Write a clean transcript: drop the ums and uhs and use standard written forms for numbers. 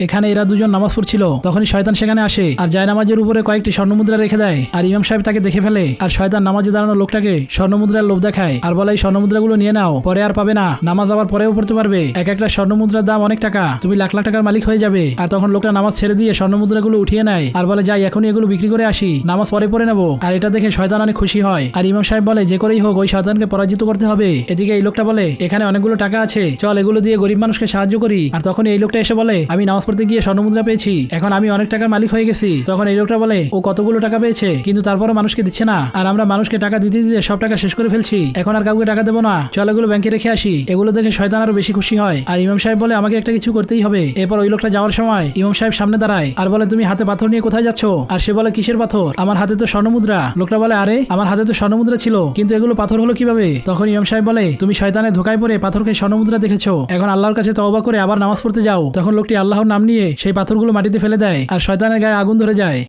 এখানে এরা দুজন নামাজ পড়ছিল, তখনই শয়তান সেখানে আসে আর জায়নামাজের উপরে কয়েকটি স্বর্ণমুদ্রা রেখে দেয়। আর ইমাম সাহেব তাকে দেখে ফেলে আর শয়তান নামাজে দাঁড়ানো লোকটাকে স্বর্ণমুদ্রার লোভ দেখায় আর বলে এই স্বর্ণমুদ্রাগুলো নিয়ে নাও, পরে আর পাবে না, নামাজ আবার পরেও পড়তে পারবে, এক একটা স্বর্ণমুদ্রার দাম অনেক টাকা, তুমি লাখ লাখ টাকার মালিক হয়ে যাবে। আর তখন লোকটা নামাজ ছেড়ে দিয়ে স্বর্ণমুদ্রাগুলো উঠিয়ে নেয় আর বলে যাই এখনই এগুলো বিক্রি করে আসি, নামাজ পরে পড়ে নেবো। আর এটা দেখে শয়তান অনেক খুশি হয় আর ইমাম সাহেব বলে যে করেই হোক ওই শয়তানকে পরাজিত করতে হবে। এদিকে এই লোকটা বলে এখানে অনেকগুলো টাকা আছে, চল এগুলো দিয়ে গরিব মানুষকে সাহায্য করি। আর তখন এই লোকটা এসে বলে আমি নামাজ পড়তে গিয়ে স্বর্ণমুদ্রা পেয়েছি, এখন আমি অনেক টাকার মালিক হয়ে গেছি। তখন এই লোকটা বলে ও কতগুলো টাকা পেয়েছে কিন্তু তারপরও মানুষকে দিচ্ছে না, আর আমরা মানুষকে টাকা দিতে দিতে সব টাকা শেষ করে ফেলছি, এখন আর কাউকে টাকা দেবো না, চল এগুলো ব্যাংকে রেখে আসি। এগুলো দেখে শয়তান আরো বেশি খুশি হয় আর ইমাম সাহেব বলে আমাকে একটা কিছু করতেই হবে। এরপর ওই লোকটা যাওয়ার সময় ইমাম সাহেব সামনে দাঁড়ায় আর বলে তুমি হাতে পাথর নিয়ে কোথায় যাচ্ছ? আর সে বলে কিসের পাথর, আমার হাতে তো স্বর্ণমুদ্রা। লোকটা বলে আরে আমার হাতে তো স্বর্ণমুদ্রা ছিল কিন্তু এগুলো পাথর হলো কিভাবে? তখন ইমাম সাহেব বলে তুমি শয়তানের ধোকায় পড়ে পাথরকে স্বর্ণমুদ্রা দেখেছো, এখন আল্লাহর কাছে তওবা করে আবার নামাজ পড়তে যাও। তখন লোকটি আল্লাহর নাম নিয়ে সেই পাথরগুলো মাটিতে ফেলে দেয় আর শয়তানের গায়ে আগুন ধরে যায়।